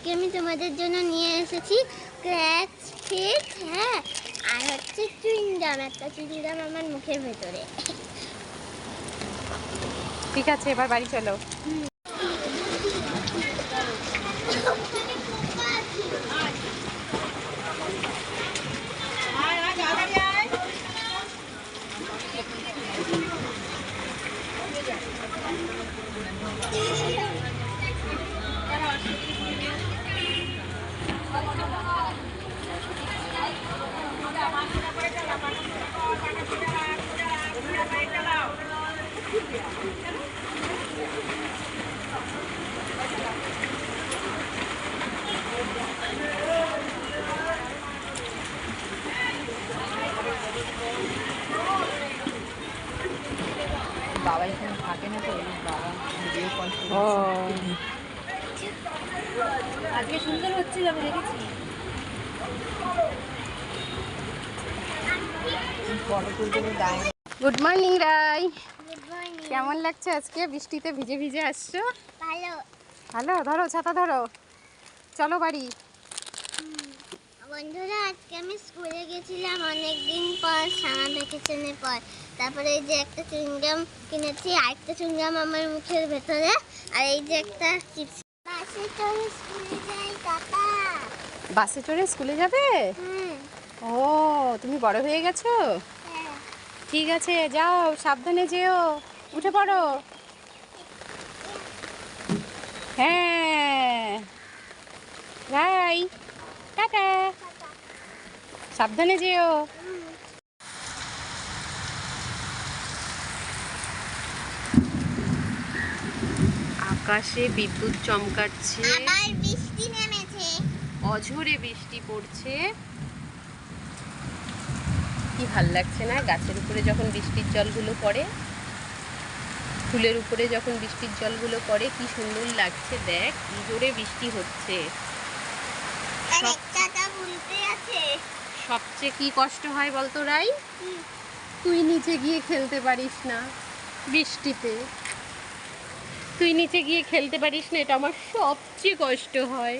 আজকে আমি তোমাদের জন্য নিয়ে এসেছি ক্র্যাচ কেক, হ্যাঁ, আর হচ্ছে চুইংগাম, একটা চুইংগাম আমার মুখের ভেতরে। ঠিক আছে, এবার বাড়ি চলো। বাবা এখানে থাকে না তো, বাবা ভিডিও কল ও আজকে সুন্দর হচ্ছিল, আমি দেখেছি ফটো তুলতে দায়। গুড মর্নিং রাই, গুড মর্নিং। কেমন লাগছে আজকে বৃষ্টিতে ভিজে ভিজে আসছো? ভালো। ভালো, ধরো ছাতা ধরো, চলো বাড়ি। বন্ধুরা, আজকে আমি স্কুলে গেছিলাম অনেক দিন পর, সামার ভ্যাকেশনের পর। তারপরে এই যে একটা চুইংগাম কিনেছি, আরেকটা চুইংগাম আমার মুখের ভেতরে, আর এই যে একটা চিপস। বাসে চড়ে স্কুলে যাই, টাটা। বাসে চড়ে স্কুলে যাবে? হুম, ও, তুমি বড় হয়ে গেছো? হ্যাঁ। ঠিক আছে, যাও, সাবধানে যেও, উঠে পড়ো। হ্যাঁ রাই, টাটা, সাবধানে যেও। আকাশে বিদ্যুৎ চমকাচ্ছে, আবার বৃষ্টি নেমেছে। অঝোরে বৃষ্টি পড়ছে। কি ভাল লাগছে না গাছের উপরে যখন বৃষ্টির জলগুলো পড়ে, ফুলের উপরে যখন বৃষ্টির জলগুলো পড়ে, কি সুন্দর লাগছে। দেখ কি জোরে বৃষ্টি হচ্ছে। আর একটাটা উল্টে আছে। সবচেয়ে কি কষ্ট হয় বলতো রাই? কি? তুই নিচে গিয়ে খেলতে পারিস না বৃষ্টিতে, তুই নিচে গিয়ে খেলতে পারিস না, এটা আমার সবচেয়ে কষ্ট হয়।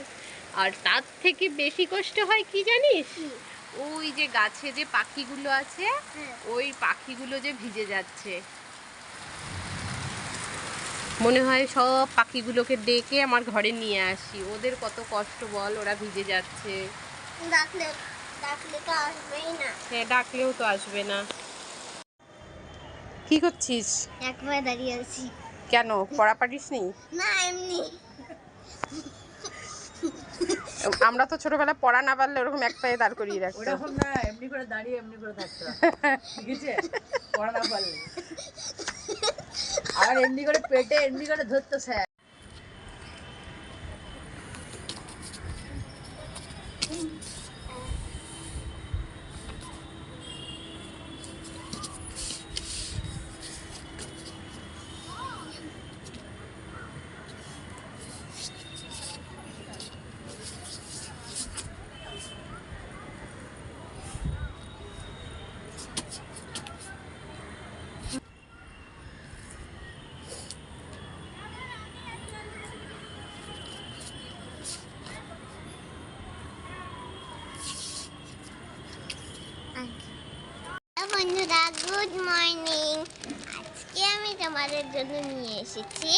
আর তার থেকে বেশি কষ্ট হয় কি জানিস? ওই যে গাছে যে পাখিগুলো আছে, হ্যাঁ। ওই পাখিগুলো যে ভিজে যাচ্ছে, মনে হয় সব পাখিগুলোকে ডেকে আমার ঘরে নিয়ে আসি। ওদের কত কষ্ট বল, ওরা ভিজে যাচ্ছে। ডাকলে ডাকলে তো আসবেই না। হ্যাঁ, ডাকলেও তো আসবে না। কি করছিস? একবার দাঁড়িয়ে আছি। কেন, পড়া পারিস নি? না, এমনি। আমরা তো ছোটবেলায় পড়া না পারলে ওরকম এক পায়ে দাঁড় করিয়ে রাখতাম। ওরকম না, এমনি করে দাঁড়িয়ে এমনি করে থাকতো, ঠিক আছে, পড়া না পারলে। আর এমনি করে পেটে এমনি করে ধরতো স্যার। বন্ধুরা, গুড মর্নিং। আজকে আমি তোমাদের জন্য নিয়ে এসেছি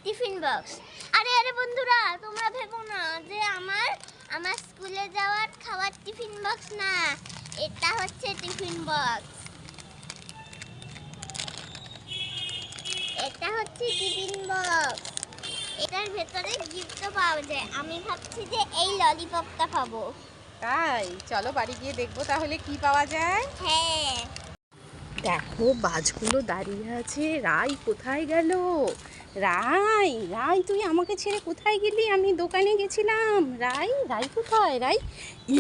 টিফিন বক্স। আরে আরে বন্ধুরা, তোমরা ভেবো না যে আমার স্কুলে যাওয়ার খাবার টিফিন বক্স না, এটা হচ্ছে টিফিন বক্স। এটা হচ্ছে টিফিন বক্স, এটার ভেতরে গিফটও পাওয়া যায়। আমি ভাবছি যে এই ললিপপটা পাবো। তাই চলো বাড়ি গিয়ে দেখবো তাহলে কি পাওয়া যায়। হ্যাঁ। দেখো বাজগুলো দাঁড়িয়ে আছে। রাই কোথায় গেল? রাই, রাই তুই আমাকে ছেড়ে কোথায় গেলি? আমি দোকানে গেছিলাম। রাই, রাই কোথায়? রাই,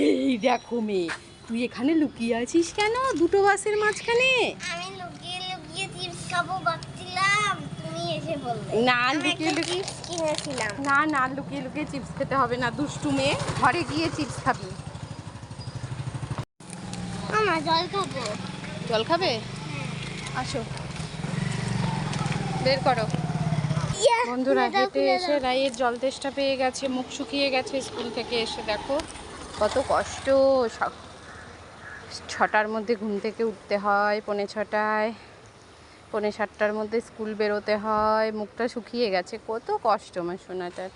এই দেখো মেয়ে, তুই এখানে লুকিয়ে আছিস কেন দুটো বাসের মাঝখানে? আমি লুকিয়ে লুকিয়ে চিপস খাবো ভাবছিলাম, তুমি এসে বললে। না, আমি লুকিয়ে একটা লুকিয়ে চিপস কিনেছিলাম। না না, লুকিয়ে লুকিয়ে চিপস খেতে হবে না, দুষ্টু মেয়ে। ঘরে গিয়ে চিপস খাবি। আমার জল খাবো। জল খাবে? আসো, বের করো। বন্ধুরা খুলে দাও, হেঁটে খুলে এসে দাও। রাইয়ের জল তেষ্টা পেয়ে গেছে, মুখ শুকিয়ে গেছে স্কুল থেকে এসে। দেখো কত কষ্ট। 6টার মধ্যে ঘুম থেকে উঠতে হয়, 6:45, 6:45টার মধ্যে স্কুল বেরোতে হয়, মুখটা শুকিয়ে গেছে, কত কষ্ট আমার সোনাটার।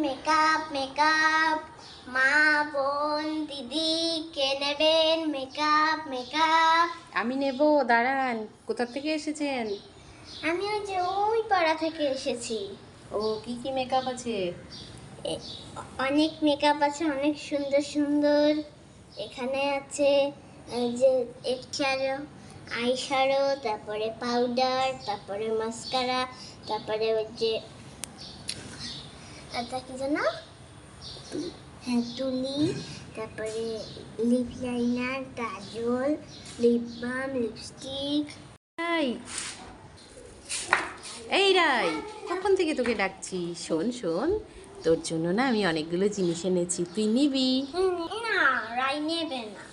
মেকআপ মেকআপ, মা বোন দিদি কে নেবেন মেকআপ মেকআপ? আমি নেব, দাঁড়ান। কোথা থেকে এসেছেন? আমি ওই যে ওই পাড়া থেকে এসেছি। ও কি কি মেকআপ আছে? অনেক মেকআপ আছে, অনেক সুন্দর সুন্দর। এখানে আছে যে এক্সারো, আই শ্যাডো, তারপরে পাউডার, তারপরে মাস্কারা, তারপরে ওই যে এটা কি জানো, হ্যাঁ তুলি, তারপরে লিপ লাইনার, কাজল, লিপ বাম, লিপস্টিক। রাই, এই রাই, কখন থেকে তোকে ডাকছি। শোন শোন, তোর জন্য না আমি অনেকগুলো জিনিস এনেছি, তুই নিবি? না, রাই নেবে না।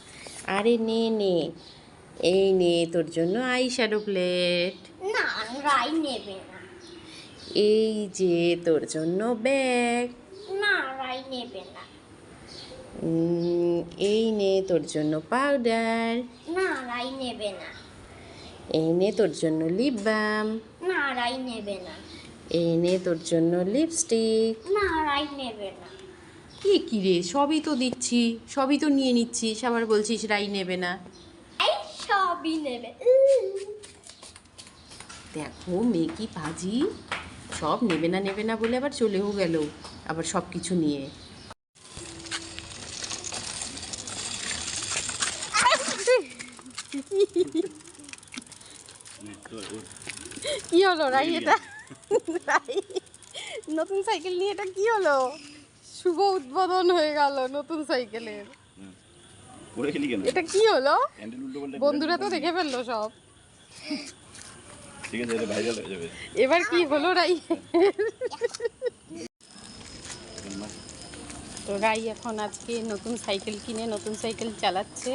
আরে নে নে, এই নে তোর জন্য আই শ্যাডো প্লেট। না, রাই নেবে না। এই যে তোর জন্য ব্যাগ। না, রাই নেবে না। এই নে তোর জন্য পাউডার। না, রাই নেবে না। এই নে তোর জন্য লিপ বাম। না, রাই নেবে না। এই নে তোর জন্য লিপস্টিক। না, রাই নেবে না। কি রে, সবই তো দিচ্ছি, সবই তো নিয়ে নিচ্ছিস, আবার বলছিস রাই নেবে না। এই সবই নেবে। দেখো মেয়ে কি পাজি, সব নেবে না বলে আবার চলেও গেল, আবার সব কিছু নিয়ে। কি হলো রাই, এটা রাই নতুন সাইকেল নিয়ে এটা কি হলো? শুভ উদ্বোধন হয়ে গেল নতুন সাইকেলের। এটা কি হলো? বন্ধুরা তো দেখে ফেললো সব। ঠিক আছে, এটা ভাইরাল হয়ে যাবে। এবার কি হলো রাই? তো রাই এখন আজকে নতুন সাইকেল কিনে নতুন সাইকেল চালাচ্ছে।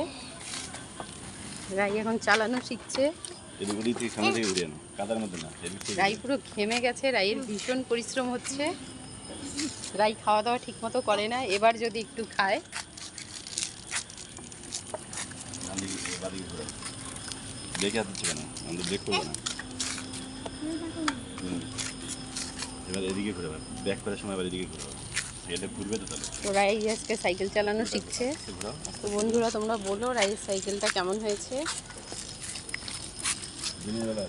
রাই এখন চালানো শিখছে। এদিকে থেকে সামনে থেকে ঘুরে আনো, কাদার মধ্যে না। রাই পুরো ঘেমে গেছে, রাইয়ের ভীষণ পরিশ্রম হচ্ছে। রাই খাওয়া দাওয়া ঠিক মতো করে না, এবার যদি একটু খায়। দেখে আসছে কেন, আমাদের ব্রেক করবো না। এবার এদিকে ঘুরে ব্যাক করার সময় এবার এদিকে ঘুরে এটা ঘুরবে তো তাহলে। তো রাই আজকে সাইকেল চালানো শিখছে। ঘোরাও। তো বন্ধুরা তোমরা বলো রাইয়ের সাইকেলটা কেমন হয়েছে। দিনের বেলা